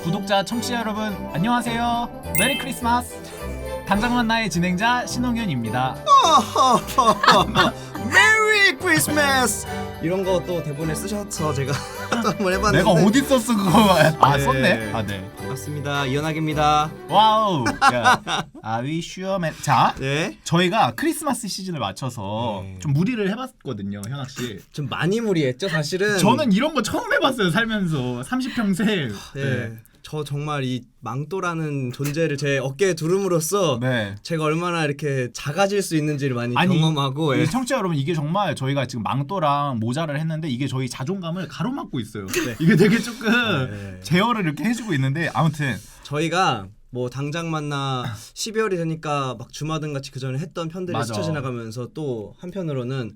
구독자, 청취자 여러분 안녕하세요. 메리 크리스마스. 당장 만나의 진행자 신홍현입니다. 메리 크리스마스! 이런 거 또 대본에 쓰셔서 제가 또 한번 해봤는데 내가 어디 썼어 그거? 아 네. 썼네. 아 네. 반갑습니다. 이현학입니다. 와우. 야. I wish you a merry. 자, 네. 저희가 크리스마스 시즌을 맞춰서 네. 좀 무리를 해봤거든요, 현학 씨. 좀 많이 무리했죠 사실은. 저는 이런 거 처음 해봤어요, 살면서 30평생. 네. 저 정말 이 망토라는 존재를 제 어깨에 두름으로써 네. 제가 얼마나 이렇게 작아질 수 있는지를 많이 아니, 경험하고 이 청취자 여러분, 이게 정말 저희가 지금 망토랑 모자를 했는데 이게 저희 자존감을 가로막고 있어요. 네. 이게 되게 조금 네. 제어를 이렇게 해주고 있는데 아무튼 저희가 뭐 당장 만나 12월이 되니까 막 주마등 같이 그 전에 했던 편들이 맞아. 스쳐 지나가면서 또 한편으로는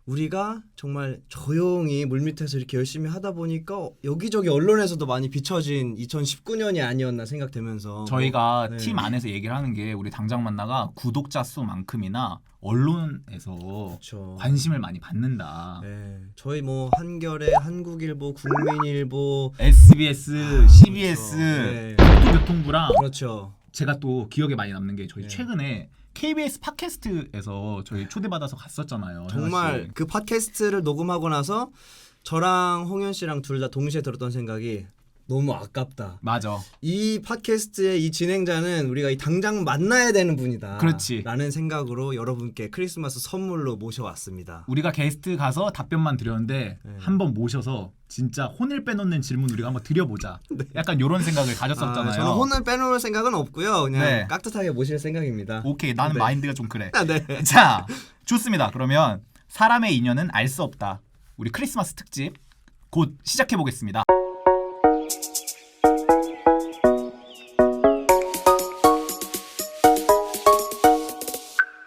우리가 정말 조용히 물밑에서 이렇게 열심히 하다 보니까 여기저기 언론에서도 많이 비춰진 2019년이 아니었나 생각되면서 저희가 네. 팀 안에서 얘기를 하는 게 우리 당장 만나가 구독자 수만큼이나 언론에서 그렇죠. 관심을 많이 받는다. 네. 저희 뭐 한겨레, 한국일보, 국민일보 SBS, CBS, 네. 교통부랑 그렇죠. 제가 또 기억에 많이 남는 게 저희 네. 최근에 KBS 팟캐스트에서 저희 초대받아서 갔었잖아요. 정말 현아 씨. 그 팟캐스트를 녹음하고 나서 저랑 홍현 씨랑 둘 다 동시에 들었던 생각이 너무 아깝다. 맞아. 이 팟캐스트의 이 진행자는 우리가 이 당장 만나야 되는 분이다. 그렇지. 라는 생각으로 여러분께 크리스마스 선물로 모셔왔습니다. 우리가 게스트 가서 답변만 드렸는데 네. 한번 모셔서 진짜 혼을 빼놓는 질문 우리가 한번 드려보자. 약간 이런 생각을 가졌었잖아요. 저는 혼을 빼놓을 생각은 없고요. 그냥 네. 깍듯하게 모실 생각입니다. 오케이, 나는 네. 마인드가 좀 그래. 네. 자, 좋습니다. 그러면 사람의 인연은 알 수 없다. 우리 크리스마스 특집 곧 시작해 보겠습니다.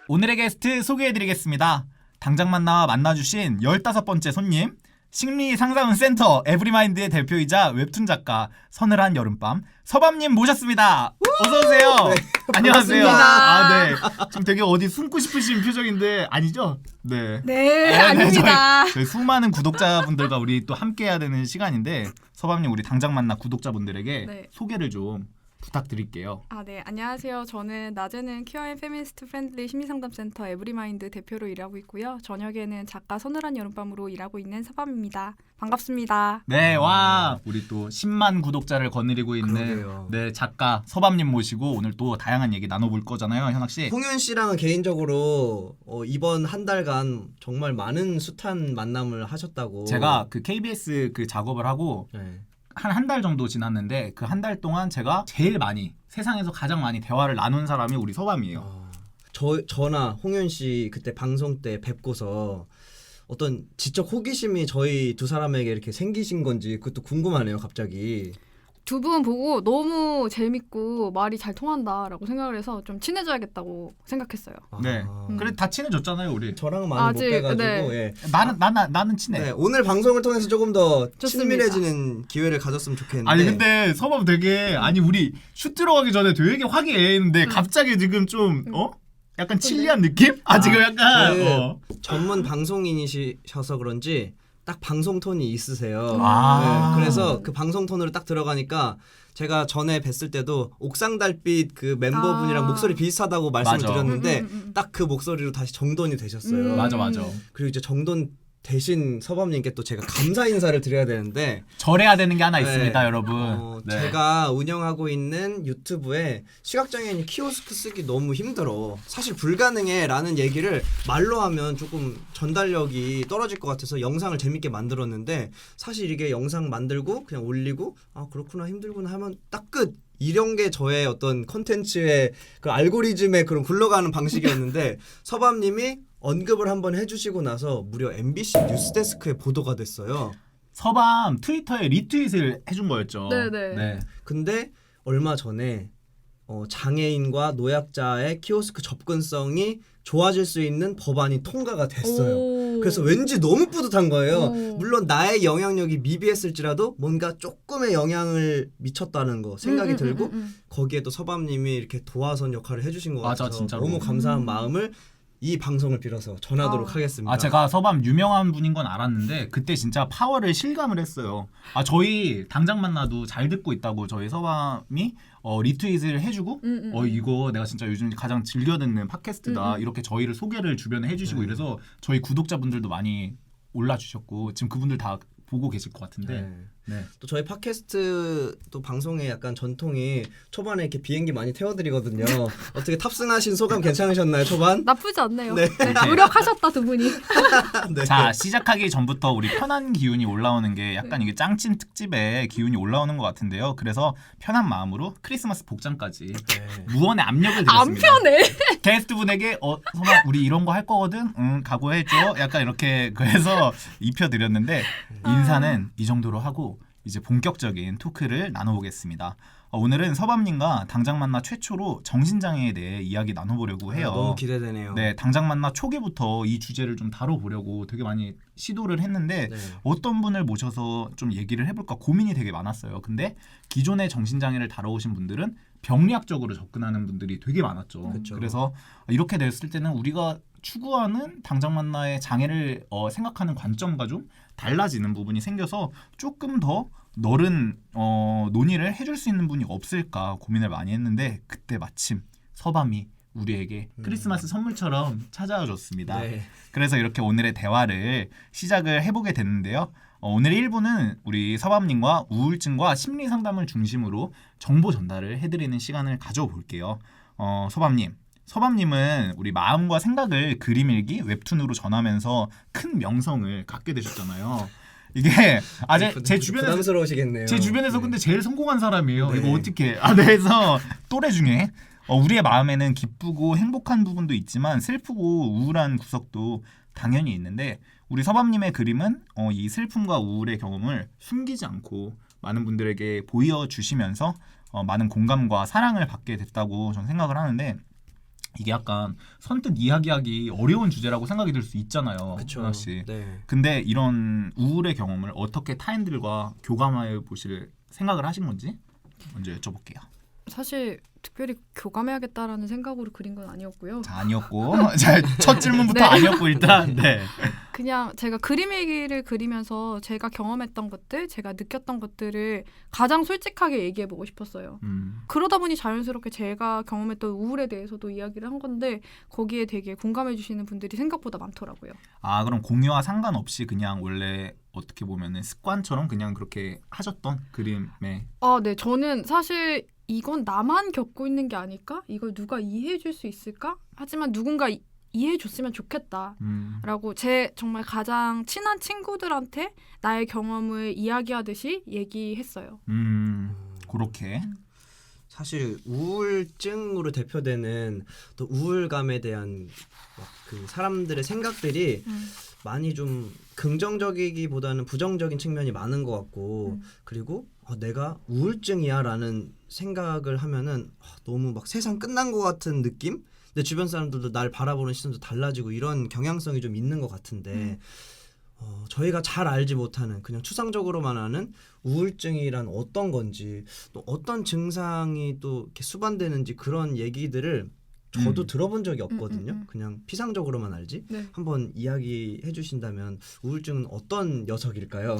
오늘의 게스트 소개해드리겠습니다. 당장 만나주신 15번째 손님, 심리상담센터 에브리마인드의 대표이자 웹툰 작가 서늘한 여름밤 서밤님 모셨습니다. 어서오세요. 네, 안녕하세요. 반갑습니다. 네. 지금 되게 어디 숨고 싶으신 표정인데 아니죠? 네. 네, 아닙니다. 저희 수많은 구독자분들과 우리 또 함께해야 되는 시간인데 서밤님, 우리 당장 만나 구독자분들에게 네. 소개를 좀 부탁드릴게요. 네, 안녕하세요. 저는 낮에는 퀴어앤 페미니스트 프렌들리 심리상담센터 에브리마인드 대표로 일하고 있고요. 저녁에는 작가 서늘한 여름밤으로 일하고 있는 서밤입니다. 반갑습니다. 네, 와, 우리 또 10만 구독자를 거느리고 있는 그러게요. 네, 작가 서밤님 모시고 오늘 또 다양한 얘기 나눠볼 거잖아요, 현학 씨. 홍현 씨랑은 개인적으로 이번 한 달간 정말 많은 숱한 만남을 하셨다고. 제가 그 KBS 그 작업을 하고 네. 한 달 정도 지났는데 그 한 달 동안 제가 제일 많이, 세상에서 가장 많이 대화를 나눈 사람이 우리 서밤이에요. 저나 홍현 씨 그때 방송 때 뵙고서 어떤 지적 호기심이 저희 두 사람에게 이렇게 생기신 건지 그것도 궁금하네요, 갑자기. 두 분 보고 너무 재밌고 말이 잘 통한다라고 생각을 해서 좀 친해져야겠다고 생각했어요. 네. 아. 그래 다 친해졌잖아요, 우리. 저랑은 많이 아직, 못 뵈가지고. 네. 예. 나는 친해. 네, 오늘 방송을 통해서 조금 더 좋습니다. 친밀해지는 기회를 가졌으면 좋겠는데. 아니 근데 서밤 되게, 아니 우리 슛 들어가기 전에 되게 화기애애했는데 갑자기 지금 좀 약간 칠리한 느낌? 지금 약간 그 전문 방송인이셔서 그런지 딱 방송 톤이 있으세요. 아. 네, 그래서 그 방송 톤으로 딱 들어가니까 제가 전에 뵀을 때도 옥상 달빛 그 멤버분이랑 아. 목소리 비슷하다고 말씀을 맞아. 드렸는데 딱 그 목소리로 다시 정돈이 되셨어요. 맞아. 그리고 이제 정돈 대신 서밤님께 또 제가 감사 인사를 드려야 되는데 절해야 되는 게 하나 네. 있습니다, 여러분. 네. 제가 운영하고 있는 유튜브에 시각장애인이 키오스크 쓰기 너무 힘들어, 사실 불가능해 라는 얘기를 말로 하면 조금 전달력이 떨어질 것 같아서 영상을 재밌게 만들었는데, 사실 이게 영상 만들고 그냥 올리고 그렇구나 힘들구나 하면 딱 끝. 이런 게 저의 어떤 콘텐츠의 그 알고리즘에 그런 굴러가는 방식이었는데 서밤님이 언급을 한번 해주시고 나서 무려 MBC 뉴스데스크에 보도가 됐어요. 서밤 트위터에 리트윗을 해준 거였죠. 네네. 네. 근데 얼마 전에 장애인과 노약자의 키오스크 접근성이 좋아질 수 있는 법안이 통과가 됐어요. 오. 그래서 왠지 너무 뿌듯한 거예요. 오. 물론 나의 영향력이 미비했을지라도 뭔가 조금의 영향을 미쳤다는 거 생각이 들고 거기에 또 서밤님이 이렇게 도화선 역할을 해주신 것 맞아, 같아서 진짜로. 너무 감사한 마음을 이 방송을 빌어서 전하도록 하겠습니다. 아 제가 서밤 유명한 분인 건 알았는데 그때 진짜 파워를 실감을 했어요. 아 저희 당장 만나도 잘 듣고 있다고 저희 서밤이 리트윗을 해주고 이거 내가 진짜 요즘 가장 즐겨 듣는 팟캐스트다 이렇게 저희를 소개를 주변에 해주시고 이래서 저희 구독자분들도 많이 올라주셨고 지금 그분들 다 보고 계실 것 같은데. 네. 또 저희 팟캐스트 또 방송의 약간 전통이 초반에 이렇게 비행기 많이 태워드리거든요. 어떻게 탑승하신 소감 괜찮으셨나요, 초반? 나쁘지 않네요. 네. 네, 노력하셨다 두 분이. 네. 자 시작하기 전부터 우리 편한 기운이 올라오는 게 약간 이게 짱친 특집에 기운이 올라오는 것 같은데요. 그래서 편한 마음으로 크리스마스 복장까지 무언의 압력을 안 드렸습니다. 편해. 게스트분에게 서마 우리 이런 거 할 거거든. 각오해줘. 약간 이렇게 그래서 입혀드렸는데 인사는 이 정도로 하고 이제 본격적인 토크를 나눠보겠습니다. 오늘은 서밤님과 당장 만나 최초로 정신장애에 대해 이야기 나눠보려고 해요. 너무 기대되네요. 네, 당장 만나 초기부터 이 주제를 좀 다뤄보려고 되게 많이 시도를 했는데 어떤 분을 모셔서 좀 얘기를 해볼까 고민이 되게 많았어요. 근데 기존의 정신장애를 다뤄오신 분들은 병리학적으로 접근하는 분들이 되게 많았죠. 그쵸. 그래서 이렇게 됐을 때는 우리가 추구하는 당장 만나의 장애를 생각하는 관점과 좀 달라지는 부분이 생겨서 조금 더 넓은 논의를 해줄 수 있는 분이 없을까 고민을 많이 했는데 그때 마침 서밤이 우리에게 크리스마스 선물처럼 찾아와 줬습니다. 네. 그래서 이렇게 오늘의 대화를 시작을 해보게 됐는데요. 오늘 1부는 우리 서밤님과 우울증과 심리 상담을 중심으로 정보 전달을 해드리는 시간을 가져볼게요. 서밤님은 우리 마음과 생각을 그림일기 웹툰으로 전하면서 큰 명성을 갖게 되셨잖아요. 이게 제 주변에서 부담스러우시겠네요. 제 주변에서 네. 근데 제일 성공한 사람이에요. 네. 이거 어떻게? 그래서 또래 중에 우리의 마음에는 기쁘고 행복한 부분도 있지만 슬프고 우울한 구석도 당연히 있는데 우리 서밤님의 그림은 이 슬픔과 우울의 경험을 숨기지 않고 많은 분들에게 보여주시면서 많은 공감과 사랑을 받게 됐다고 저는 생각을 하는데 이게 약간 선뜻 이야기하기 어려운 주제라고 생각이 들 수 있잖아요. 그쵸. 현아 씨. 네. 근데 이런 우울의 경험을 어떻게 타인들과 교감해 보실 생각을 하신 건지 먼저 여쭤볼게요. 사실 특별히 교감해야겠다라는 생각으로 그린 건 아니었고요. 자, 아니었고. 자, 첫 질문부터 네. 아니었고 일단. 네. 그냥 제가 그림 일기를 그리면서 제가 경험했던 것들, 제가 느꼈던 것들을 가장 솔직하게 얘기해보고 싶었어요. 그러다 보니 자연스럽게 제가 경험했던 우울에 대해서도 이야기를 한 건데 거기에 되게 공감해주시는 분들이 생각보다 많더라고요. 아, 그럼 공유와 상관없이 그냥 원래 어떻게 보면은 습관처럼 그냥 그렇게 하셨던 그림에. 네. 저는 사실 이건 나만 겪고 있는 게 아닐까? 이걸 누가 이해해 줄 수 있을까? 하지만 누군가 이해해 줬으면 좋겠다. 라고 제 정말 가장 친한 친구들한테 나의 경험을 이야기하듯이 얘기했어요. 그렇게. 사실 우울증으로 대표되는 또 우울감에 대한 그 사람들의 생각들이 많이 좀 긍정적이기보다는 부정적인 측면이 많은 것 같고 그리고 내가 우울증이야라는 생각을 하면은 너무 막 세상 끝난 것 같은 느낌? 내 주변 사람들도 날 바라보는 시선도 달라지고 이런 경향성이 좀 있는 것 같은데 저희가 잘 알지 못하는 그냥 추상적으로만 아는 우울증이란 어떤 건지 또 어떤 증상이 또 이렇게 수반되는지 그런 얘기들을 저도 들어본 적이 없거든요. 그냥 피상적으로만 알지. 네. 한번 이야기해 주신다면 우울증은 어떤 녀석일까요?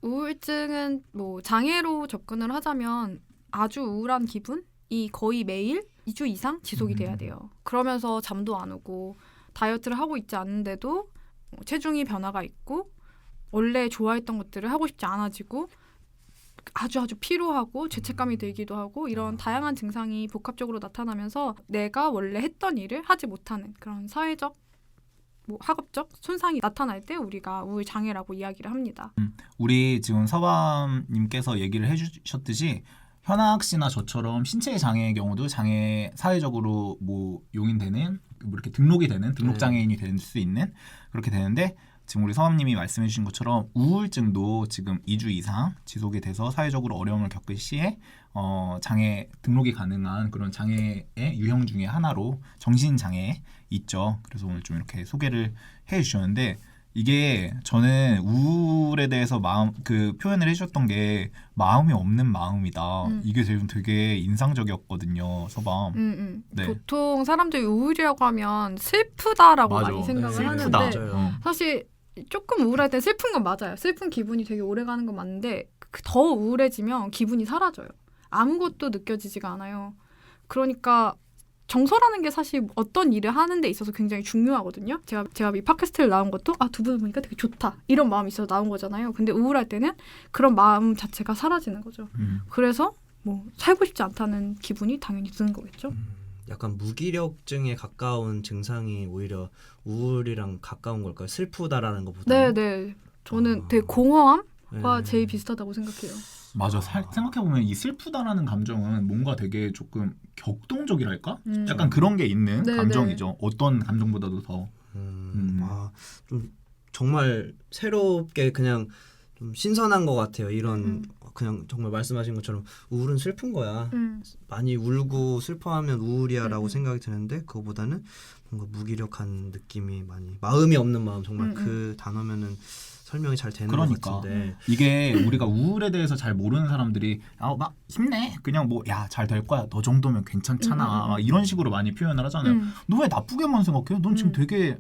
우울증은 뭐 장애로 접근을 하자면 아주 우울한 기분이 거의 매일 2주 이상 지속이 돼야 돼요. 그러면서 잠도 안 오고 다이어트를 하고 있지 않은데도 체중이 변화가 있고 원래 좋아했던 것들을 하고 싶지 않아지고 아주 피로하고 죄책감이 들기도 하고 이런 다양한 증상이 복합적으로 나타나면서 내가 원래 했던 일을 하지 못하는 그런 사회적 학업적 손상이 나타날 때 우리가 우울 장애라고 이야기를 합니다. 우리 지금 서밤님께서 얘기를 해주셨듯이 현악 씨나 저처럼 신체 장애의 경우도 장애 사회적으로 뭐 용인되는 뭐 이렇게 등록이 되는 등록 장애인이 될 수 있는 그렇게 되는데 지금 우리 서밤님이 말씀해 주신 것처럼 우울증도 지금 2주 이상 지속이 돼서 사회적으로 어려움을 겪을 시에 장애 등록이 가능한 그런 장애의 유형 중에 하나로 정신장애 있죠. 그래서 오늘 좀 이렇게 소개를 해 주셨는데 이게 저는 우울에 대해서 표현을 해주셨던 게 마음이 없는 마음이다. 이게 되게 인상적이었거든요, 서밤. 네. 보통 사람들이 우울이라고 하면 슬프다라고 맞아. 많이 생각을 슬프다. 하는데 맞아요. 사실 조금 우울할 때 슬픈 건 맞아요. 슬픈 기분이 되게 오래 가는 건 맞는데 더 우울해지면 기분이 사라져요. 아무것도 느껴지지가 않아요. 그러니까 정서라는 게 사실 어떤 일을 하는 데 있어서 굉장히 중요하거든요. 제가 이 팟캐스트를 나온 것도 두 분을 보니까 되게 좋다. 이런 마음이 있어서 나온 거잖아요. 근데 우울할 때는 그런 마음 자체가 사라지는 거죠. 그래서 뭐 살고 싶지 않다는 기분이 당연히 드는 거겠죠. 약간 무기력증에 가까운 증상이 오히려 우울이랑 가까운 걸까요? 슬프다라는 것보다. 네. 저는 되게 공허함과 네. 제일 비슷하다고 생각해요. 맞아. 생각해보면 이 슬프다라는 감정은 뭔가 되게 조금 격동적이랄까? 약간 그런 게 있는 네, 감정이죠. 어떤 감정보다도 더. 좀 정말 새롭게 그냥 좀 신선한 것 같아요. 이런 그냥 정말 말씀하신 것처럼 우울은 슬픈 거야. 많이 울고 슬퍼하면 우울이야라고 생각이 드는데 그거보다는 뭔가 무기력한 느낌이 많이 마음이 없는 마음 정말 그 단어면은 설명이 잘 되는 그러니까. 것 같은데 이게 우리가 우울에 대해서 잘 모르는 사람들이 막 힘내 그냥 뭐 야 잘 될 거야 너 정도면 괜찮잖아 막 이런 식으로 많이 표현을 하잖아요. 너 왜 나쁘게만 생각해? 넌 지금 되게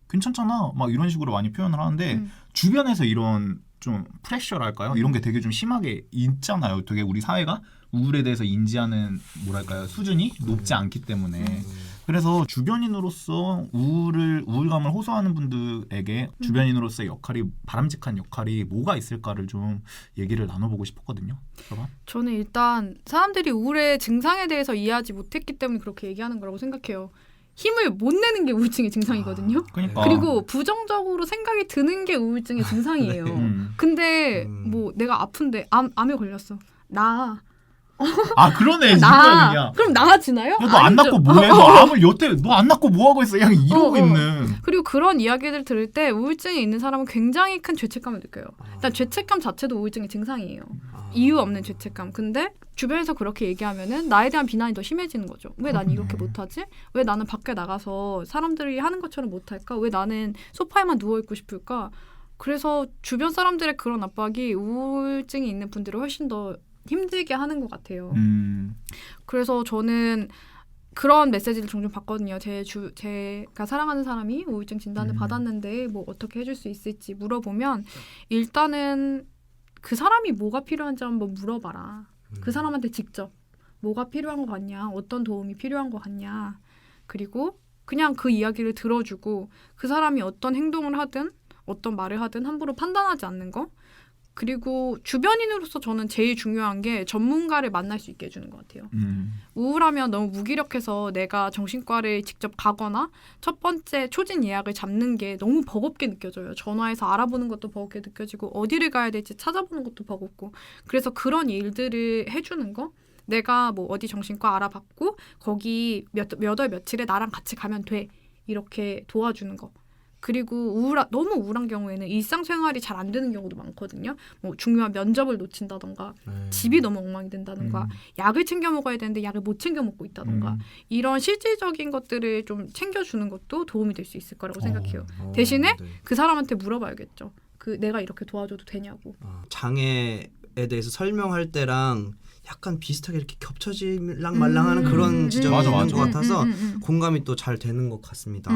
괜찮잖아 막 이런 식으로 많이 표현을 하는데 주변에서 이런 좀 프레셔랄까요? 이런 게 되게 좀 심하게 있잖아요. 되게 우리 사회가 우울에 대해서 인지하는 뭐랄까요 수준이 높지 않기 때문에 그래서 주변인으로서 우울감을 호소하는 분들에게 주변인으로서의 역할이 바람직한 역할이 뭐가 있을까를 좀 얘기를 나눠보고 싶었거든요. 저는 일단 사람들이 우울의 증상에 대해서 이해하지 못했기 때문에 그렇게 얘기하는 거라고 생각해요. 힘을 못 내는 게 우울증의 증상이거든요. 그러니까. 그리고 부정적으로 생각이 드는 게 우울증의 증상이에요. 근데 뭐 내가 아픈데 암에 걸렸어. 그러네 진짜 그냥. 그럼 나아지나요? 너 안 낳고 뭐해? 너 암을 여태 너 안 낳고 뭐 하고 있어? 그냥 이러고 있는. 그리고 그런 이야기들 들을 때 우울증이 있는 사람은 굉장히 큰 죄책감을 느껴요. 일단 죄책감 자체도 우울증의 증상이에요. 이유 없는 죄책감. 근데 주변에서 그렇게 얘기하면은 나에 대한 비난이 더 심해지는 거죠. 왜 난 이렇게 못하지? 왜 나는 밖에 나가서 사람들이 하는 것처럼 못할까? 왜 나는 소파에만 누워있고 싶을까? 그래서 주변 사람들의 그런 압박이 우울증이 있는 분들을 훨씬 더 힘들게 하는 것 같아요. 그래서 저는 그런 메시지를 종종 받거든요. 제가 사랑하는 사람이 우울증 진단을 받았는데 뭐 어떻게 해줄 수 있을지 물어보면 일단은 그 사람이 뭐가 필요한지 한번 물어봐라. 그 사람한테 직접 뭐가 필요한 것 같냐, 어떤 도움이 필요한 것 같냐. 그리고 그냥 그 이야기를 들어주고 그 사람이 어떤 행동을 하든 어떤 말을 하든 함부로 판단하지 않는 거. 그리고 주변인으로서 저는 제일 중요한 게 전문가를 만날 수 있게 해주는 것 같아요. 우울하면 너무 무기력해서 내가 정신과를 직접 가거나 첫 번째 초진 예약을 잡는 게 너무 버겁게 느껴져요. 전화해서 알아보는 것도 버겁게 느껴지고 어디를 가야 될지 찾아보는 것도 버겁고 그래서 그런 일들을 해주는 거 내가 뭐 어디 정신과 알아봤고 거기 몇 월 며칠에 나랑 같이 가면 돼 이렇게 도와주는 거. 그리고 너무 우울한 경우에는 일상생활이 잘 안 되는 경우도 많거든요. 뭐 중요한 면접을 놓친다던가 집이 너무 엉망이 된다던가 약을 챙겨 먹어야 되는데 약을 못 챙겨 먹고 있다던가 이런 실질적인 것들을 좀 챙겨주는 것도 도움이 될 수 있을 거라고 생각해요. 대신에 그 사람한테 물어봐야겠죠. 내가 이렇게 도와줘도 되냐고. 장애에 대해서 설명할 때랑 약간 비슷하게 이렇게 겹쳐질랑 말랑하는 그런 지점이 맞아, 있는 맞아. 것 같아서 공감이 또 잘 되는 것 같습니다.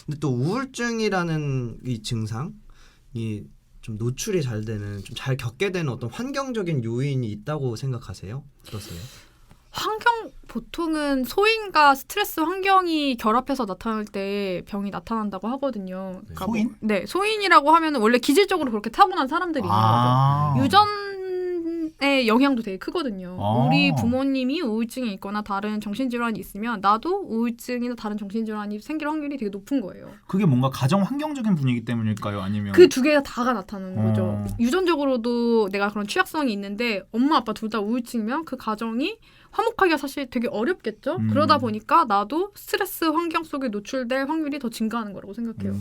근데 또 우울증이라는 이 증상이 좀 노출이 잘 되는, 좀 잘 겪게 되는 어떤 환경적인 요인이 있다고 생각하세요? 어떠세요? 보통은 소인과 스트레스 환경이 결합해서 나타날 때 병이 나타난다고 하거든요. 그러니까 소인? 네, 소인이라고 하면은 원래 기질적으로 그렇게 타고난 사람들이 있는 거죠. 유전의 영향도 되게 크거든요. 우리 부모님이 우울증이 있거나 다른 정신질환이 있으면 나도 우울증이나 다른 정신질환이 생길 확률이 되게 높은 거예요. 그게 뭔가 가정 환경적인 분위기 때문일까요? 아니면 그 두 개가 다가 나타나는 거죠. 유전적으로도 내가 그런 취약성이 있는데 엄마 아빠 둘 다 우울증이면 그 가정이 화목하기가 사실 되게 어렵겠죠. 그러다 보니까 나도 스트레스 환경 속에 노출될 확률이 더 증가하는 거라고 생각해요.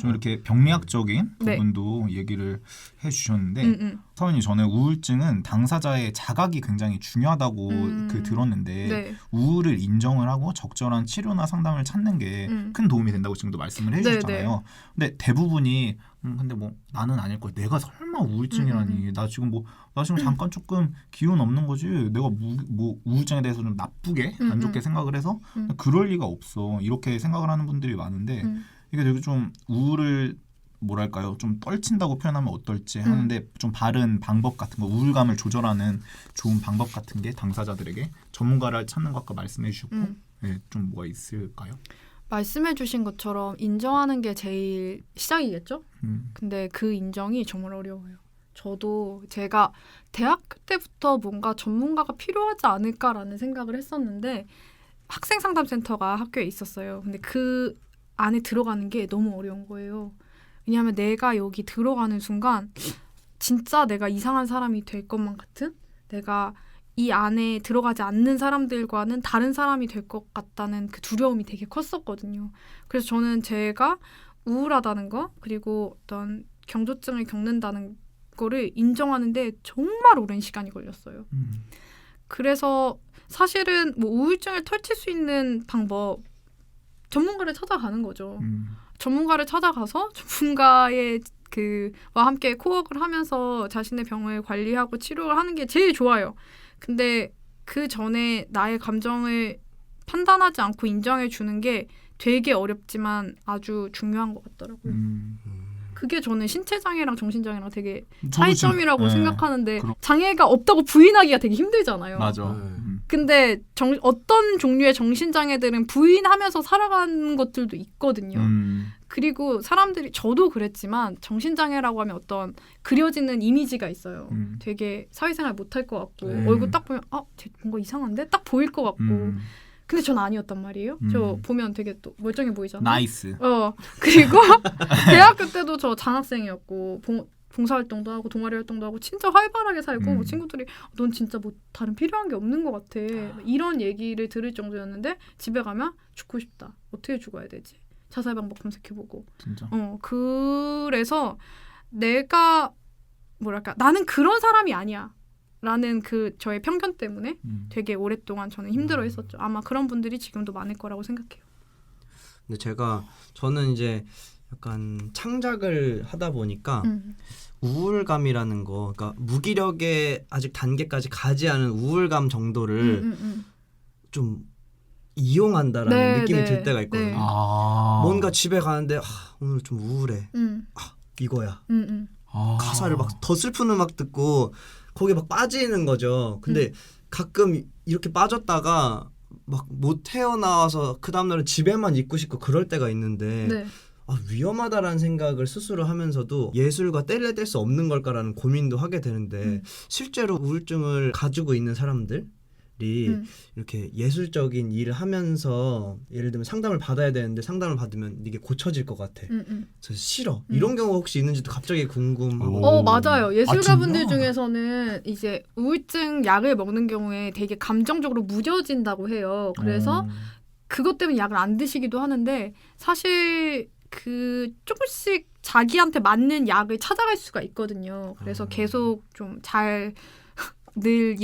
좀 이렇게 병리학적인 네. 부분도 얘기를 해주셨는데 사원님 저는 우울증은 당사자의 자각이 굉장히 중요하다고 들었는데 네. 우울을 인정을 하고 적절한 치료나 상담을 찾는 게 큰 도움이 된다고 지금도 말씀을 해주셨잖아요. 근데 대부분이 근데 뭐 나는 아닐 거야. 내가 설마 우울증이라니. 나 지금 잠깐 조금 기운 없는 거지. 내가 뭐 우울증에 대해서 좀 나쁘게 안 좋게 생각을 해서 그럴 리가 없어. 이렇게 생각을 하는 분들이 많은데 이게 되게 좀 우울을 뭐랄까요? 좀 떨친다고 표현하면 어떨지 하는데 좀 바른 방법 같은 거, 우울감을 조절하는 좋은 방법 같은 게 당사자들에게 전문가를 찾는 거 아까 말씀해 주셨고 네, 좀 뭐가 있을까요? 말씀해 주신 것처럼 인정하는 게 제일 시작이겠죠? 근데 그 인정이 정말 어려워요. 저도 제가 대학교 때부터 뭔가 전문가가 필요하지 않을까라는 생각을 했었는데 학생 상담센터가 학교에 있었어요. 근데 그 안에 들어가는 게 너무 어려운 거예요. 왜냐하면 내가 여기 들어가는 순간 진짜 내가 이상한 사람이 될 것만 같은, 내가 이 안에 들어가지 않는 사람들과는 다른 사람이 될 것 같다는 그 두려움이 되게 컸었거든요. 그래서 저는 제가 우울하다는 거, 그리고 어떤 경조증을 겪는다는 거를 인정하는데 정말 오랜 시간이 걸렸어요. 그래서 사실은 뭐 우울증을 털칠 수 있는 방법, 전문가를 찾아가는 거죠. 전문가를 찾아가서 전문가의 그와 함께 코워크를 하면서 자신의 병을 관리하고 치료를 하는 게 제일 좋아요. 근데 그 전에 나의 감정을 판단하지 않고 인정해 주는 게 되게 어렵지만 아주 중요한 것 같더라고요. 그게 저는 신체 장애랑 정신 장애랑 되게 차이점이라고 생각하는데 장애가 없다고 부인하기가 되게 힘들잖아요. 맞아. 근데 어떤 종류의 정신 장애들은 부인하면서 살아가는 것들도 있거든요. 그리고 사람들이, 저도 그랬지만 정신 장애라고 하면 어떤 그려지는 이미지가 있어요. 되게 사회생활 못할 것 같고 얼굴 딱 보면 쟤 뭔가 이상한데? 딱 보일 것 같고. 근데 전 아니었단 말이에요. 저 보면 되게 또 멀쩡해 보이잖아요. 나이스. 그리고 대학교 때도 저 장학생이었고 봉사활동도 하고 동아리 활동도 하고 진짜 활발하게 살고 친구들이 넌 진짜 뭐 다른 필요한 게 없는 것 같아. 이런 얘기를 들을 정도였는데 집에 가면 죽고 싶다. 어떻게 죽어야 되지? 자살 방법 검색해보고. 진짜. 그래서 내가 뭐랄까 나는 그런 사람이 아니야. 라는 그 저의 편견 때문에 되게 오랫동안 저는 힘들어했었죠. 아마 그런 분들이 지금도 많을 거라고 생각해요. 근데 저는 이제 약간 창작을 하다 보니까 우울감이라는 거, 그러니까 무기력의 아직 단계까지 가지 않은 우울감 정도를 좀 이용한다라는 느낌이 들 때가 있거든요. 네. 뭔가 집에 가는데 오늘 좀 우울해. 이거야. 가사를 막 더 슬픈 음악 듣고 거기에 막 빠지는 거죠. 근데 가끔 이렇게 빠졌다가 막 못 태어나와서 그 다음날은 집에만 있고 싶고 그럴 때가 있는데 네. 위험하다라는 생각을 스스로 하면서도 예술과 뗄래야 뗄 수 없는 걸까라는 고민도 하게 되는데 실제로 우울증을 가지고 있는 사람들이 이렇게 예술적인 일을 하면서 예를 들면 상담을 받아야 되는데 상담을 받으면 이게 고쳐질 것 같아. 그래서 싫어. 이런 경우가 혹시 있는지도 갑자기 궁금하고. 맞아요. 예술가분들 중에서는 이제 우울증 약을 먹는 경우에 되게 감정적으로 무뎌진다고 해요. 그래서 그것 때문에 약을 안 드시기도 하는데 사실 그 조금씩 자기한테 맞는 약을 찾아갈 수가 있거든요. 그래서 계속 좀 늘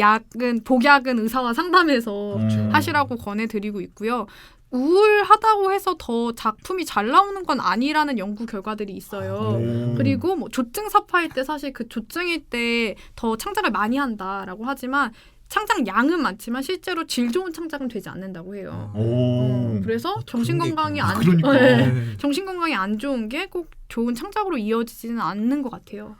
복약은 의사와 상담해서 하시라고 권해드리고 있고요. 우울하다고 해서 더 작품이 잘 나오는 건 아니라는 연구 결과들이 있어요. 그리고 뭐 조증 사파일 때 사실 그 조증일 때 더 창작을 많이 한다라고 하지만 창작 양은 많지만 실제로 질 좋은 창작은 되지 않는다고 해요. 그래서 정신 건강이 정신 건강이 안 좋은 게 꼭 좋은 창작으로 이어지지는 않는 것 같아요.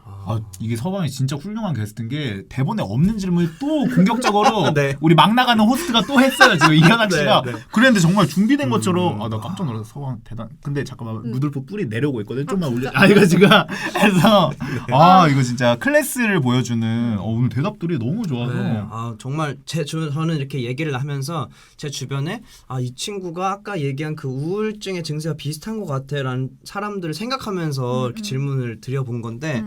이게 서방이 진짜 훌륭한 게스트인 게 대본에 없는 질문을 또 공격적으로 네. 우리 막 나가는 호스트가 또 했어요. 지금 이현학 씨가. 네. 그랬는데 정말 준비된 것처럼 나 깜짝 놀라서 서방 대단. 근데 잠깐만 루돌프 뿔이 내려오고 있거든. 좀만 올려. 이거 지금 해서 이거 진짜 클래스를 보여주는 오늘 대답들이 너무 좋아서. 네. 정말 저는 이렇게 얘기를 하면서 제 주변에 이 친구가 아까 얘기한 그 우울증의 증세가 비슷한 것 같아라는 사람들을 생각하면서 이렇게 질문을 드려본 건데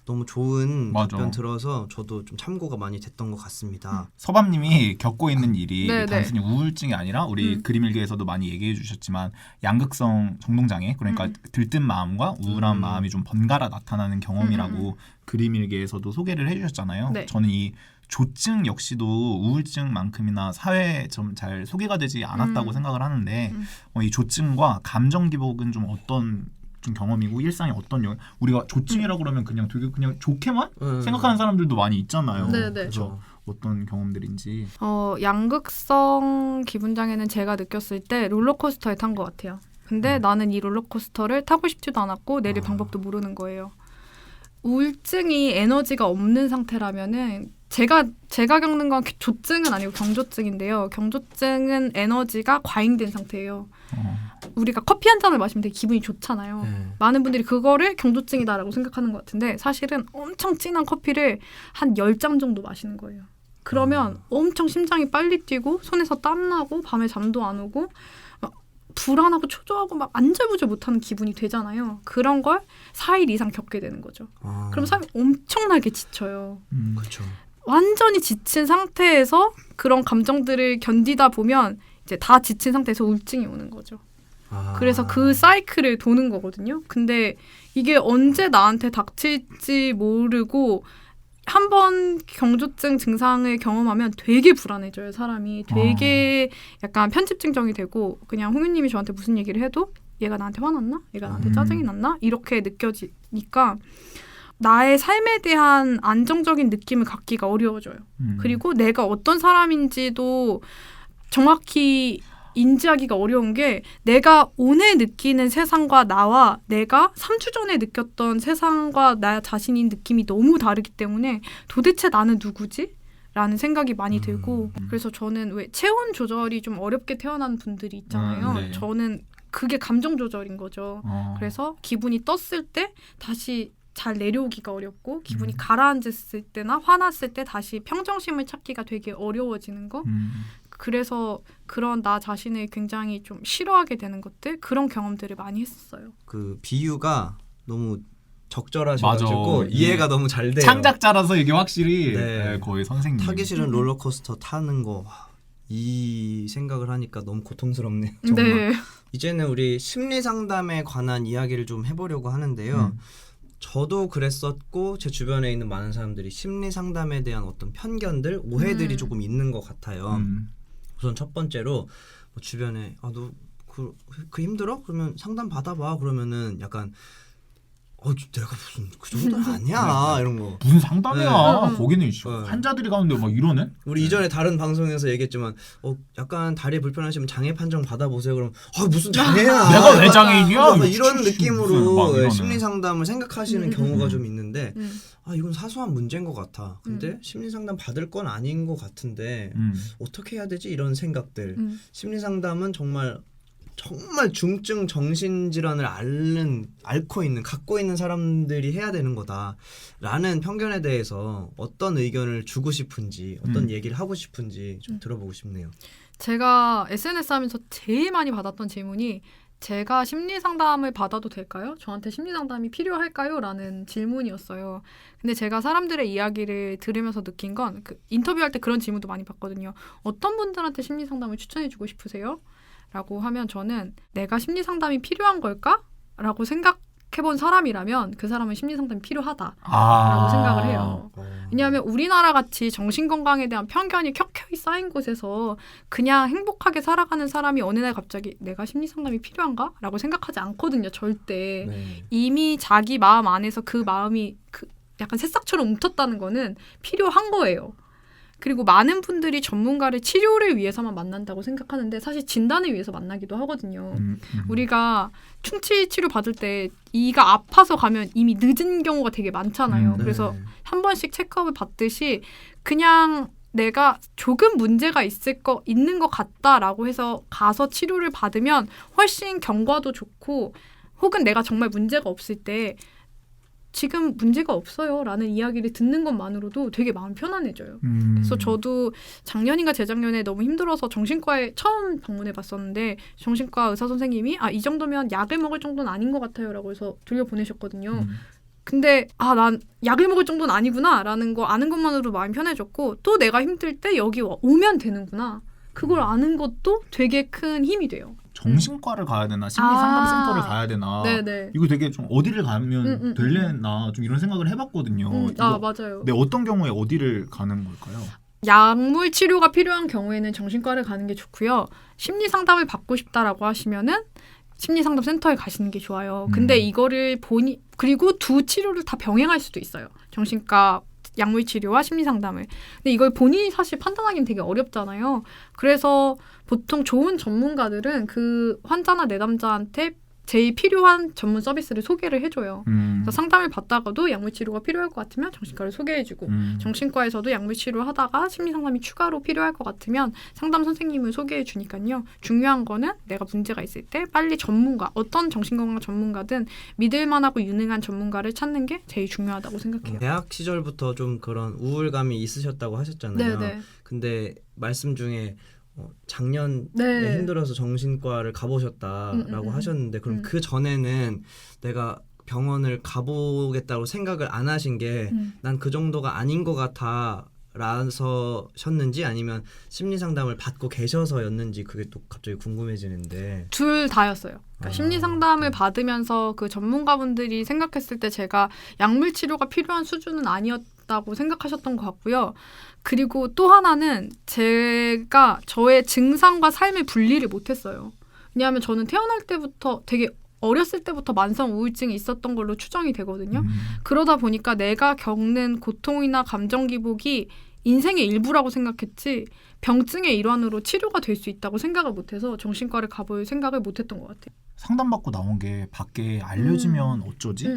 너무 좋은 맞아. 답변 들어서 저도 좀 참고가 많이 됐던 것 같습니다. 서밤님이 겪고 있는 일이 네, 단순히 우울증이 아니라 우리 그림일기에서도 많이 얘기해 주셨지만 양극성 정동장애 그러니까 들뜬 마음과 우울한 마음이 좀 번갈아 나타나는 경험이라고 그림일기에서도 소개를 해주셨잖아요. 네. 저는 이 조증 역시도 우울증만큼이나 사회에 좀 잘 소개가 되지 않았다고 생각을 하는데 이 조증과 감정 기복은 좀 어떤 좀 경험이고 일상에 어떤 우리가 조증이라고 그러면 그냥 되게 그냥 좋게만 생각하는 사람들도 많이 있잖아요. 네, 네. 그래서 어떤 경험들인지. 양극성 기분장애는 제가 느꼈을 때 롤러코스터에 탄 것 같아요. 근데 나는 이 롤러코스터를 타고 싶지도 않았고 내릴 방법도 모르는 거예요. 우울증이 에너지가 없는 상태라면은 제가 겪는 건 조증은 아니고 경조증인데요. 경조증은 에너지가 과잉된 상태예요. 우리가 커피 한 잔을 마시면 되게 기분이 좋잖아요. 네. 많은 분들이 그거를 경조증이다라고 생각하는 것 같은데 사실은 엄청 진한 커피를 한 10잔 정도 마시는 거예요. 그러면 엄청 심장이 빨리 뛰고 손에서 땀나고 밤에 잠도 안 오고 막 불안하고 초조하고 막 안절부절 못하는 기분이 되잖아요. 그런 걸 4일 이상 겪게 되는 거죠. 그럼 사람이 엄청나게 지쳐요. 그렇죠. 완전히 지친 상태에서 그런 감정들을 견디다 보면 이제 다 지친 상태에서 우울증이 오는 거죠. 그래서 그 사이클을 도는 거거든요. 근데 이게 언제 나한테 닥칠지 모르고 한 번 경조증 증상을 경험하면 되게 불안해져요. 사람이 되게 약간 편집증정이 되고 그냥 홍유님이 저한테 무슨 얘기를 해도 얘가 나한테 화났나? 얘가 나한테 짜증이 났나? 이렇게 느껴지니까 나의 삶에 대한 안정적인 느낌을 갖기가 어려워져요. 그리고 내가 어떤 사람인지도 정확히 인지하기가 어려운 게 내가 오늘 느끼는 세상과 나와 내가 3주 전에 느꼈던 세상과 나 자신의 느낌이 너무 다르기 때문에 도대체 나는 누구지? 라는 생각이 많이 들고 그래서 저는 왜 체온 조절이 좀 어렵게 태어난 분들이 있잖아요. 네. 저는 그게 감정 조절인 거죠. 그래서 기분이 떴을 때 다시 잘 내려오기가 어렵고 기분이 가라앉았을 때나 화났을 때 다시 평정심을 찾기가 되게 어려워지는 거. 그래서 그런 나 자신을 굉장히 좀 싫어하게 되는 것들 그런 경험들을 많이 했었어요. 그 비유가 너무 적절하셔가지고 맞아. 이해가 너무 잘 돼요. 창작자라서 이게 확실히 네. 거의 선생님. 타기 싫은 롤러코스터 타는 거. 이 생각을 하니까 너무 고통스럽네요. 정말. 네. 이제는 우리 심리 상담에 관한 이야기를 좀 해보려고 하는데요. 저도 그랬었고 제 주변에 있는 많은 사람들이 심리 상담에 대한 어떤 편견들, 오해들이 조금 있는 것 같아요. 우선 첫 번째로 뭐 주변에 너 그 힘들어? 그러면 상담 받아봐. 그러면은 약간 내가 무슨 그 정도는 아니야 이런 거. 무슨 상담이야. 네. 거기는 네. 환자들이 가는데 막 이러네. 우리 이전에 다른 방송에서 얘기했지만 약간 다리에 불편하시면 장애 판정 받아보세요. 그럼 무슨 장애야. 내가 왜 장애인이야? 이런 무슨 느낌으로 막 이러네. 심리 상담을 생각하시는 경우가 좀 있는데 이건 사소한 문제인 것 같아. 근데 심리 상담 받을 건 아닌 것 같은데 어떻게 해야 되지? 이런 생각들. 심리 상담은 정말 중증 정신질환을 갖고 있는 사람들이 해야 되는 거다라는 편견에 대해서 어떤 의견을 주고 싶은지 어떤 얘기를 하고 싶은지 좀 들어보고 싶네요. 제가 SNS 하면서 제일 많이 받았던 질문이 제가 심리 상담을 받아도 될까요? 저한테 심리 상담이 필요할까요? 라는 질문이었어요. 근데 제가 사람들의 이야기를 들으면서 느낀 건 인터뷰할 때 그런 질문도 많이 받거든요. 어떤 분들한테 심리 상담을 추천해주고 싶으세요? 라고 하면 저는 내가 심리 상담이 필요한 걸까? 라고 생각해본 사람이라면 그 사람은 심리 상담이 필요하다라고 생각을 해요. 왜냐하면 우리나라 같이 정신건강에 대한 편견이 켜켜이 쌓인 곳에서 그냥 행복하게 살아가는 사람이 어느 날 갑자기 내가 심리 상담이 필요한가? 라고 생각하지 않거든요. 절대. 네. 이미 자기 마음 안에서 그 마음이 약간 새싹처럼 움텄다는 거는 필요한 거예요. 그리고 많은 분들이 전문가를 치료를 위해서만 만난다고 생각하는데 사실 진단을 위해서 만나기도 하거든요. 우리가 충치 치료 받을 때 이가 아파서 가면 이미 늦은 경우가 되게 많잖아요. 그래서 한 번씩 체크업을 받듯이 그냥 내가 조금 문제가 있는 것 같다라고 해서 가서 치료를 받으면 훨씬 경과도 좋고 혹은 내가 정말 문제가 없을 때 지금 문제가 없어요 라는 이야기를 듣는 것만으로도 되게 마음 편안해져요. 그래서 저도 작년인가 재작년에 너무 힘들어서 정신과에 처음 방문해 봤었는데 정신과 의사 선생님이 이 정도면 약을 먹을 정도는 아닌 것 같아요 라고 해서 돌려보내셨거든요. 근데 난 약을 먹을 정도는 아니구나라는 거 아는 것만으로도 마음이 편해졌고 또 내가 힘들 때 여기 오면 되는구나. 그걸 아는 것도 되게 큰 힘이 돼요. 정신과를 가야 되나 심리상담센터를 가야 되나 네네. 이거 되게 좀 어디를 가면 될래나 좀 이런 생각을 해봤거든요. 이거 맞아요. 네, 어떤 경우에 어디를 가는 걸까요? 약물 치료가 필요한 경우에는 정신과를 가는 게 좋고요. 심리 상담을 받고 싶다라고 하시면은 심리 상담 센터에 가시는 게 좋아요. 근데 이거를 그리고 두 치료를 다 병행할 수도 있어요. 정신과 약물 치료와 심리 상담을. 근데 이걸 본인이 사실 판단하기는 되게 어렵잖아요. 그래서 보통 좋은 전문가들은 그 환자나 내담자한테 제일 필요한 전문 서비스를 소개를 해줘요. 그래서 상담을 받다가도 약물 치료가 필요할 것 같으면 정신과를 소개해주고 정신과에서도 약물 치료를 하다가 심리 상담이 추가로 필요할 것 같으면 상담 선생님을 소개해주니까요. 중요한 거는 내가 문제가 있을 때 빨리 전문가, 어떤 정신건강 전문가든 믿을만하고 유능한 전문가를 찾는 게 제일 중요하다고 생각해요. 대학 시절부터 좀 그런 우울감이 있으셨다고 하셨잖아요. 네네. 근데 말씀 중에 작년에 네. 힘들어서 정신과를 가보셨다라고 하셨는데 그럼 그 전에는 내가 병원을 가보겠다고 생각을 안 하신 게 난 그 정도가 아닌 것 같아 라서셨는지 아니면 심리 상담을 받고 계셔서였는지 그게 또 갑자기 궁금해지는데 둘 다였어요. 그러니까 심리 상담을 받으면서 그 전문가분들이 생각했을 때 제가 약물 치료가 필요한 수준은 아니었다고 생각하셨던 것 같고요. 그리고 또 하나는 제가 저의 증상과 삶을 분리를 못했어요. 왜냐하면 저는 태어날 때부터 되게 어렸을 때부터 만성 우울증이 있었던 걸로 추정이 되거든요. 그러다 보니까 내가 겪는 고통이나 감정 기복이 인생의 일부라고 생각했지 병증의 일환으로 치료가 될 수 있다고 생각을 못해서 정신과를 가볼 생각을 못했던 것 같아요. 상담받고 나온 게 밖에 알려지면 어쩌지?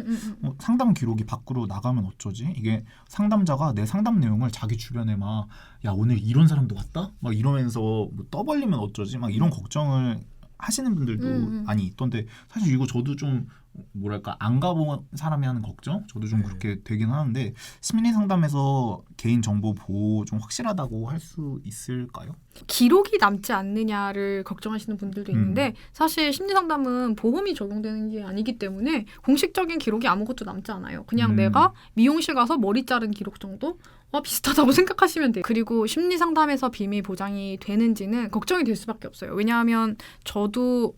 상담 기록이 밖으로 나가면 어쩌지? 이게 상담자가 내 상담 내용을 자기 주변에 막 야 오늘 이런 사람도 왔다? 막 이러면서 뭐 떠벌리면 어쩌지? 막 이런 걱정을 하시는 분들도 많이 있던데 사실 이거 저도 좀 뭐랄까 안 가본 사람이 하는 걱정? 저도 좀 그렇게 되긴 하는데 심리 상담에서 개인 정보 보호 좀 확실하다고 할 수 있을까요? 기록이 남지 않느냐를 걱정하시는 분들도 있는데 사실 심리 상담은 보험이 적용되는 게 아니기 때문에 공식적인 기록이 아무것도 남지 않아요. 그냥 내가 미용실 가서 머리 자른 기록 정도? 비슷하다고 생각하시면 돼요. 그리고 심리 상담에서 비밀 보장이 되는지는 걱정이 될 수밖에 없어요. 왜냐하면 저도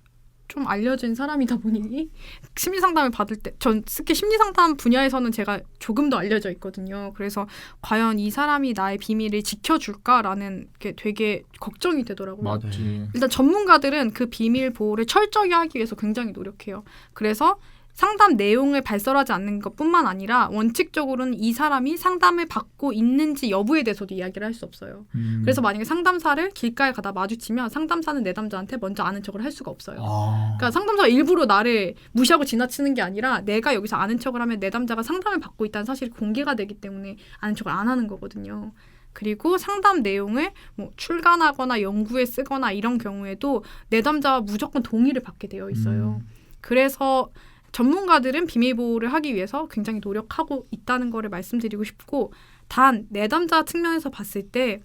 좀 알려진 사람이다 보니 심리 상담을 받을 때 전 특히 심리 상담 분야에서는 제가 조금 더 알려져 있거든요. 그래서 과연 이 사람이 나의 비밀을 지켜줄까라는 게 되게 걱정이 되더라고요. 맞지. 일단 전문가들은 그 비밀 보호를 철저히 하기 위해서 굉장히 노력해요. 그래서 상담 내용을 발설하지 않는 것뿐만 아니라 원칙적으로는 이 사람이 상담을 받고 있는지 여부에 대해서도 이야기를 할 수 없어요. 그래서 만약에 상담사를 길가에 가다 마주치면 상담사는 내담자한테 먼저 아는 척을 할 수가 없어요. 그러니까 상담사가 일부러 나를 무시하고 지나치는 게 아니라 내가 여기서 아는 척을 하면 내담자가 상담을 받고 있다는 사실이 공개가 되기 때문에 아는 척을 안 하는 거거든요. 그리고 상담 내용을 뭐 출간하거나 연구에 쓰거나 이런 경우에도 내담자와 무조건 동의를 받게 되어 있어요. 그래서 전문가들은 비밀 보호를 하기 위해서 굉장히 노력하고 있다는 거를 말씀드리고 싶고 단 내담자 측면에서 봤을 때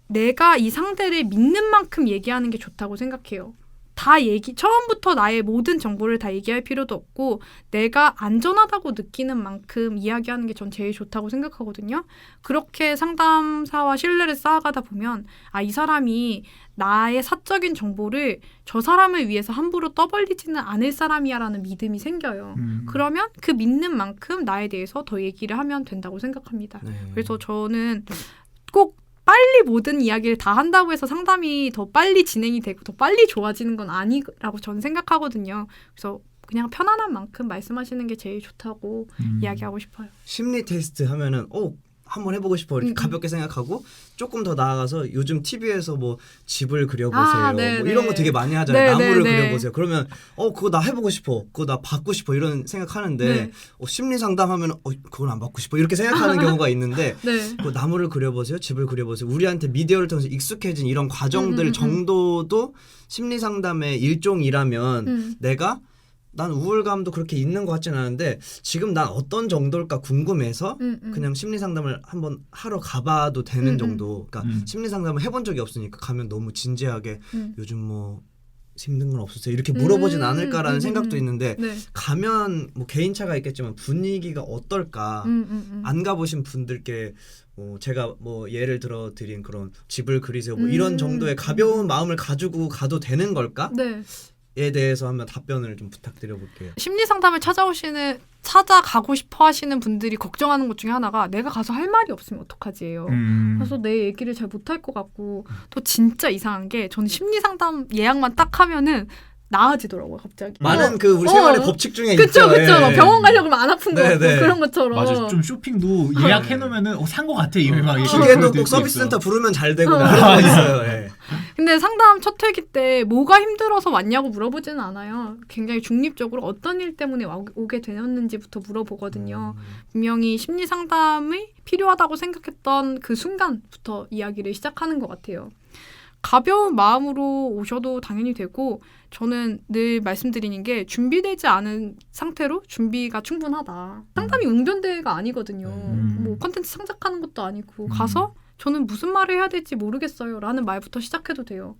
내가 이 상대를 믿는 만큼 얘기하는 게 좋다고 생각해요. 처음부터 나의 모든 정보를 다 얘기할 필요도 없고 내가 안전하다고 느끼는 만큼 이야기하는 게 전 제일 좋다고 생각하거든요. 그렇게 상담사와 신뢰를 쌓아가다 보면 이 사람이 나의 사적인 정보를 저 사람을 위해서 함부로 떠벌리지는 않을 사람이야라는 믿음이 생겨요. 그러면 그 믿는 만큼 나에 대해서 더 얘기를 하면 된다고 생각합니다. 그래서 저는 꼭 빨리 모든 이야기를 다 한다고 해서 상담이 더 빨리 진행이 되고 더 빨리 좋아지는 건 아니라고 저는 생각하거든요. 그래서 그냥 편안한 만큼 말씀하시는 게 제일 좋다고 이야기하고 싶어요. 심리 테스트 하면은 한번 해보고 싶어 이렇게 가볍게 생각하고 조금 더 나아가서 요즘 TV에서 뭐 집을 그려보세요 뭐 이런 거 되게 많이 하잖아요. 나무를 그려보세요. 그러면 그거 나 해보고 싶어, 그거 나 받고 싶어 이런 생각하는데 심리 상담하면 그건 안 받고 싶어 이렇게 생각하는 경우가 있는데 그 나무를 그려보세요, 집을 그려보세요. 우리한테 미디어를 통해서 익숙해진 이런 과정들 정도도 심리 상담의 일종이라면 난 우울감도 그렇게 있는 것 같지는 않은데 지금 난 어떤 정도일까 궁금해서 그냥 심리 상담을 한번 하러 가봐도 되는 정도. 그러니까 심리 상담을 해본 적이 없으니까 가면 너무 진지하게 요즘 뭐 힘든 건 없었어요. 이렇게 물어보진 않을까라는 생각도 있는데 네. 가면 뭐 개인차가 있겠지만 분위기가 어떨까 안 가보신 분들께 제가 뭐 예를 들어 드린 그런 집을 그리세요 뭐 이런 정도의 가벼운 마음을 가지고 가도 되는 걸까? 네. 에 대해서 한번 답변을 좀 부탁드려 볼게요. 심리 상담을 찾아가고 싶어 하시는 분들이 걱정하는 것 중에 하나가 내가 가서 할 말이 없으면 어떡하지예요. 그래서 내 얘기를 잘 못할 것 같고 또 진짜 이상한 게 저는 심리 상담 예약만 딱 하면은 나아지더라고요 갑자기. 많은 그 우리 생활의 법칙 중에 그쵸. 있죠. 막 병원 가려고 하면 안 아픈 거 네, 같고 네. 그런 것처럼. 맞아. 좀 쇼핑도 예약해 놓으면은 산 거 같아. 이미 막 기계도 꼭 서비스 센터 부르면 잘 되고 그런 거 있어요. 예. 근데 상담 첫 회기 때 뭐가 힘들어서 왔냐고 물어보지는 않아요. 굉장히 중립적으로 어떤 일 때문에 오게 되었는지부터 물어보거든요. 분명히 심리 상담이 필요하다고 생각했던 그 순간부터 이야기를 시작하는 것 같아요. 가벼운 마음으로 오셔도 당연히 되고 저는 늘 말씀드리는 게 준비되지 않은 상태로 준비가 충분하다. 상담이 웅변대회가 아니거든요. 뭐 콘텐츠 창작하는 것도 아니고 가서 저는 무슨 말을 해야 될지 모르겠어요 라는 말부터 시작해도 돼요.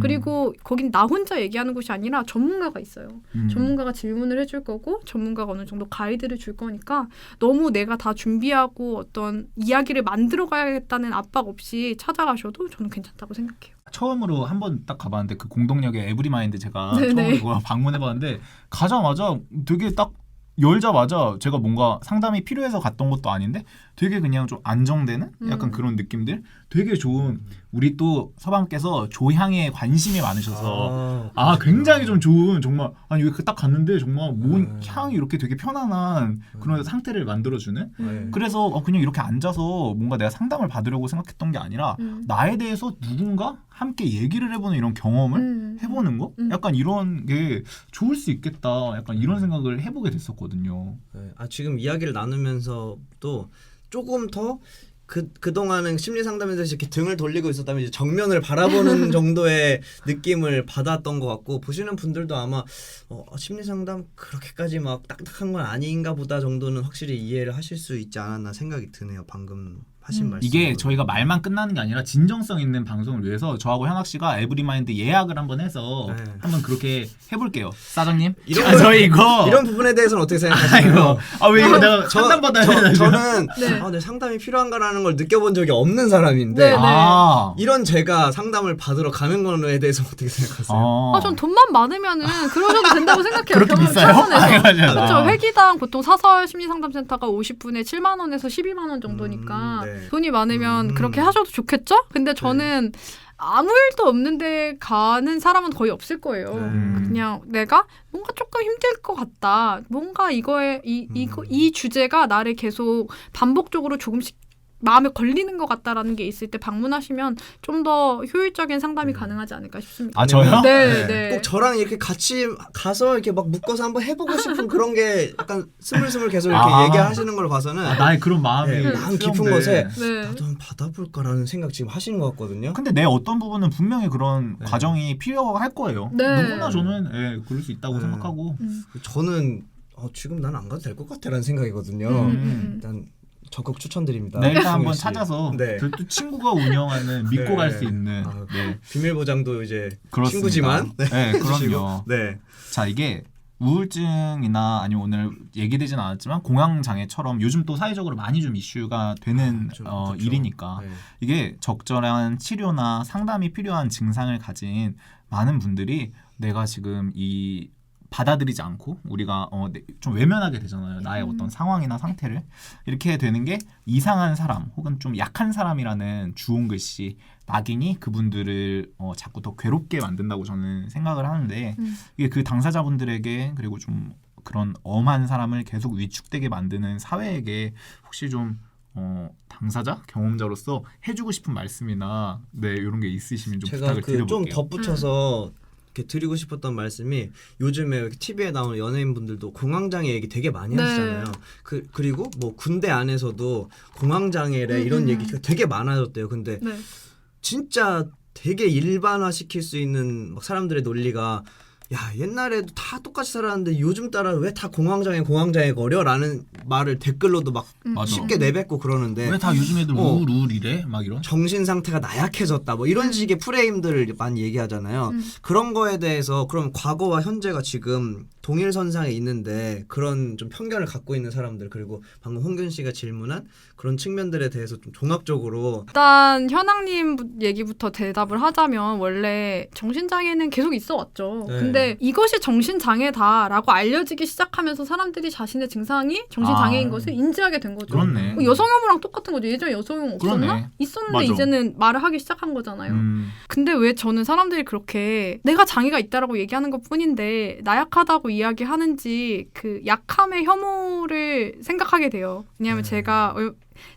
그리고 거긴 나 혼자 얘기하는 곳이 아니라 전문가가 있어요. 전문가가 질문을 해줄 거고 전문가가 어느 정도 가이드를 줄 거니까 너무 내가 다 준비하고 어떤 이야기를 만들어 가야겠다는 압박 없이 찾아가셔도 저는 괜찮다고 생각해요. 처음으로 한번 딱 가봤는데 그 공동역의 에브리마인드 제가 네네. 처음으로 방문해봤는데 가자마자 되게 딱 열자마자 제가 뭔가 상담이 필요해서 갔던 것도 아닌데 되게 그냥 좀 안정되는 약간 그런 느낌들 되게 좋은 우리 또 서방께서 조향에 관심이 많으셔서 굉장히 좀 좋은 정말 아니 여기 딱 갔는데 정말 뭔 향이 이렇게 되게 편안한 그런 상태를 만들어주는 그래서 그냥 이렇게 앉아서 뭔가 내가 상담을 받으려고 생각했던 게 아니라 나에 대해서 누군가 함께 얘기를 해보는 이런 경험을 해보는 거 약간 이런 게 좋을 수 있겠다 약간 이런 생각을 해보게 됐었거든요. 네. 지금 이야기를 나누면서도 조금 더 그동안은 심리 상담에서 이렇게 등을 돌리고 있었다면 이제 정면을 바라보는 정도의 느낌을 받았던 것 같고 보시는 분들도 아마 심리 상담 그렇게까지 막 딱딱한 건 아닌가 보다 정도는 확실히 이해를 하실 수 있지 않았나 생각이 드네요. 방금 하신 말씀. 이게 저희가 말만 끝나는 게 아니라 진정성 있는 방송을 위해서 저하고 현학 씨가 에브리마인드 예약을 한번 해서 한번 그렇게 해볼게요. 사장님. 저희 이거 이런 부분에 대해서는 어떻게 생각하세요? 왜 이거 내가 상담받아야 되나? 저는 네. 내 상담이 필요한가라는 걸 느껴본 적이 없는 사람인데 네. 이런 제가 상담을 받으러 가는 거에 대해서 어떻게 생각하세요? 전 돈만 많으면은 그러셔도 된다고 생각해요. 그렇게 비싸요? 그렇죠. 회기당 보통 사설 심리상담센터가 50분에 7만 원에서 12만 원 정도니까 네. 돈이 많으면 그렇게 하셔도 좋겠죠? 근데 저는 아무 일도 없는데 가는 사람은 거의 없을 거예요. 그냥 내가 뭔가 조금 힘들 것 같다. 뭔가 이 주제가 나를 계속 반복적으로 조금씩 마음에 걸리는 것 같다라는 게 있을 때 방문하시면 좀 더 효율적인 상담이 가능하지 않을까 싶습니다. 저요? 네. 꼭 저랑 이렇게 같이 가서 이렇게 막 묶어서 한번 해보고 싶은 그런 게 약간 스물스물 계속 이렇게 얘기하시는 걸 봐서는 나의 그런 마음이 마음 깊은 것에 네. 나도 한번 받아볼까라는 생각 지금 하시는 것 같거든요. 근데 내 어떤 부분은 분명히 그런 과정이 필요할 거예요. 네. 누구나 저는 그럴 수 있다고 생각하고 저는 지금 난 안 가도 될 것 같아라는 생각이거든요. 일단 적극 추천드립니다. 네, 일단 한번 승윤 씨. 찾아서 네. 또 친구가 운영하는 믿고 갈 수 있는 비밀 보장도 이제 그렇습니다. 친구지만 네, 그럼요. 네. 자, 이게 우울증이나 아니면 오늘 얘기되진 않았지만 공황 장애처럼 요즘 또 사회적으로 많이 좀 이슈가 되는 그렇죠. 일이니까 네. 이게 적절한 치료나 상담이 필요한 증상을 가진 많은 분들이 내가 지금 이 받아들이지 않고 우리가 좀 외면하게 되잖아요. 나의 어떤 상황이나 상태를 이렇게 되는 게 이상한 사람 혹은 좀 약한 사람이라는 주홍 글씨 낙인이 그분들을 자꾸 더 괴롭게 만든다고 저는 생각을 하는데 이게 그 당사자분들에게 그리고 좀 그런 엄한 사람을 계속 위축되게 만드는 사회에게 혹시 좀 당사자 경험자로서 해주고 싶은 말씀이나 이런 게 있으시면 좀 제가 부탁을 드려볼게요. 좀 덧붙여서 이렇게 드리고 싶었던 말씀이 요즘에 TV에 나오는 연예인분들도 공황장애 얘기 되게 많이 하시잖아요. 그리고 뭐 군대 안에서도 공황장애래 이런 얘기가 되게 많아졌대요. 근데 진짜 되게 일반화시킬 수 있는 막 사람들의 논리가 야 옛날에도 다 똑같이 살았는데 요즘 따라 왜 다 공황장애 거려라는 말을 댓글로도 막 맞아. 쉽게 내뱉고 그러는데 왜 다 요즘 애들 우울이래? 막 이런. 정신 상태가 나약해졌다 뭐 이런 식의 프레임들을 많이 얘기하잖아요. 그런 거에 대해서 그럼 과거와 현재가 지금 동일선상에 있는데 그런 좀 편견을 갖고 있는 사람들 그리고 방금 홍균 씨가 질문한 그런 측면들에 대해서 좀 종합적으로 일단 현황님 얘기부터 대답을 하자면 원래 정신장애는 계속 있어 왔죠. 네. 근데 이것이 정신장애다라고 알려지기 시작하면서 사람들이 자신의 증상이 정신장애인 아. 것을 인지하게 된 거죠. 그렇네. 여성혐오랑 똑같은 거죠. 예전에 여성혐오 없었나? 그러네. 있었는데 맞아. 이제는 말을 하기 시작한 거잖아요. 근데 왜 저는 사람들이 그렇게 내가 장애가 있다라고 얘기하는 것 뿐인데 나약하다고 이야기하는지 그 약함의 혐오를 생각하게 돼요. 왜냐하면 제가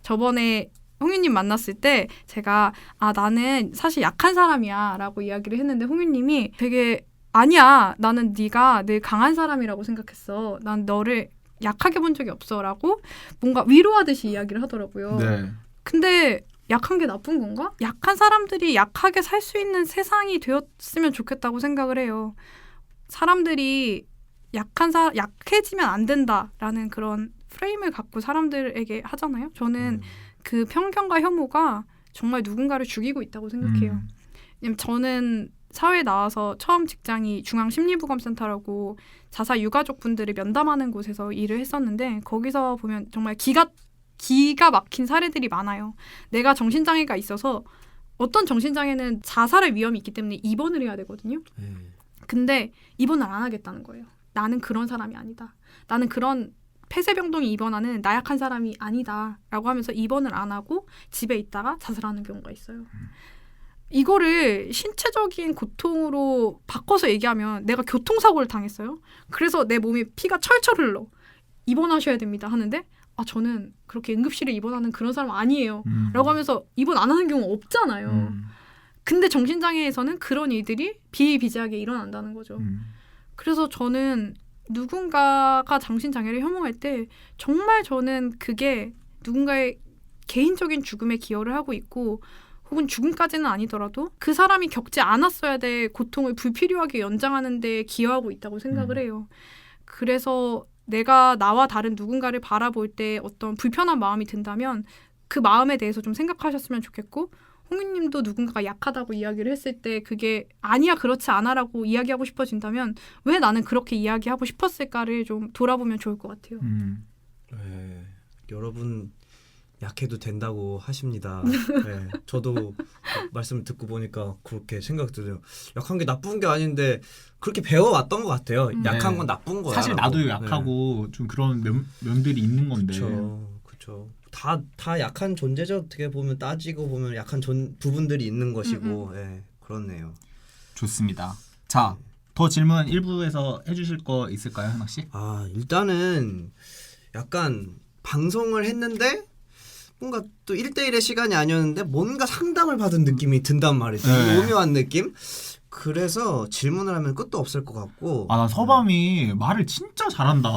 저번에 홍유님 만났을 때 제가 나는 사실 약한 사람이야 라고 이야기를 했는데 홍유님이 되게 아니야 나는 네가 늘 강한 사람이라고 생각했어. 난 너를 약하게 본 적이 없어 라고 뭔가 위로하듯이 이야기를 하더라고요. 네. 근데 약한 게 나쁜 건가? 약한 사람들이 약하게 살 수 있는 세상이 되었으면 좋겠다고 생각을 해요. 사람들이 약해지면 안 된다라는 그런 프레임을 갖고 사람들에게 하잖아요. 저는 그 편견과 혐오가 정말 누군가를 죽이고 있다고 생각해요. 왜냐면 저는 사회에 나와서 처음 직장이 중앙심리부검센터라고 자살 유가족분들을 면담하는 곳에서 일을 했었는데 거기서 보면 정말 기가 막힌 사례들이 많아요. 내가 정신장애가 있어서 어떤 정신장애는 자살의 위험이 있기 때문에 입원을 해야 되거든요. 근데 입원을 안 하겠다는 거예요. 나는 그런 사람이 아니다. 나는 그런 폐쇄병동에 입원하는 나약한 사람이 아니다. 라고 하면서 입원을 안 하고 집에 있다가 자살하는 경우가 있어요. 이거를 신체적인 고통으로 바꿔서 얘기하면 내가 교통사고를 당했어요. 그래서 내 몸에 피가 철철 흘러. 입원하셔야 됩니다. 하는데 저는 그렇게 응급실에 입원하는 그런 사람 아니에요. 라고 하면서 입원 안 하는 경우 없잖아요. 근데 정신장애에서는 그런 일들이 비일비재하게 일어난다는 거죠. 그래서 저는 누군가가 정신장애를 혐오할 때 정말 저는 그게 누군가의 개인적인 죽음에 기여를 하고 있고 혹은 죽음까지는 아니더라도 그 사람이 겪지 않았어야 될 고통을 불필요하게 연장하는 데 기여하고 있다고 생각을 해요. 그래서 내가 나와 다른 누군가를 바라볼 때 어떤 불편한 마음이 든다면 그 마음에 대해서 좀 생각하셨으면 좋겠고 홍윤님도 누군가가 약하다고 이야기를 했을 때 그게 아니야 그렇지 않아라고 이야기하고 싶어진다면 왜 나는 그렇게 이야기하고 싶었을까를 좀 돌아보면 좋을 것 같아요. 네, 여러분 약해도 된다고 하십니다. 네, 저도 말씀을 듣고 보니까 그렇게 생각들어요. 약한 게 나쁜 게 아닌데 그렇게 배워왔던 것 같아요. 약한 건 나쁜 거야. 사실 나도 약하고 좀 그런 면들이 있는 건데. 그렇죠. 다 약한 존재죠. 어떻게 보면 따지고 보면 약한 부분들이 있는 것이고, 네, 그렇네요. 좋습니다. 자, 더 질문 1부에서 해주실 거 있을까요, 현학 씨? 일단은 약간 방송을 했는데 뭔가 또 1대1의 시간이 아니었는데 뭔가 상담을 받은 느낌이 든단 말이죠. 네. 오묘한 느낌. 그래서 질문을 하면 끝도 없을 것 같고. 나 서밤이 말을 진짜 잘한다.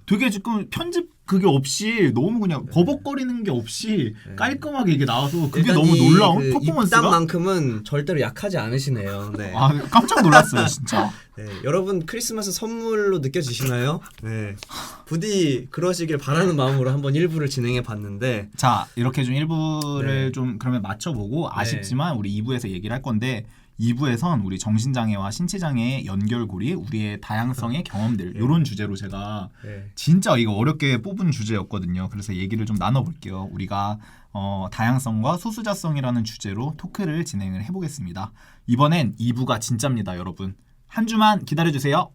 되게 지금 편집 그게 없이 너무 그냥 버벅거리는 게 없이 깔끔하게 이게 나와서 그게 너무 놀라운 퍼포먼스가. 입담만큼은 절대로 약하지 않으시네요. 네. 깜짝 놀랐어요, 진짜. 네, 여러분 크리스마스 선물로 느껴지시나요? 네. 부디 그러시길 바라는 마음으로 한번 1부를 진행해 봤는데. 자, 이렇게 좀 1부를 좀 그러면 맞춰보고 아쉽지만 우리 2부에서 얘기를 할 건데 2부에선 우리 정신장애와 신체장애의 연결고리, 우리의 다양성의 경험들 이런 주제로 제가 진짜 이거 어렵게 뽑은 주제였거든요. 그래서 얘기를 좀 나눠볼게요. 우리가 다양성과 소수자성이라는 주제로 토크를 진행을 해보겠습니다. 이번엔 2부가 진짜입니다, 여러분. 한 주만 기다려주세요.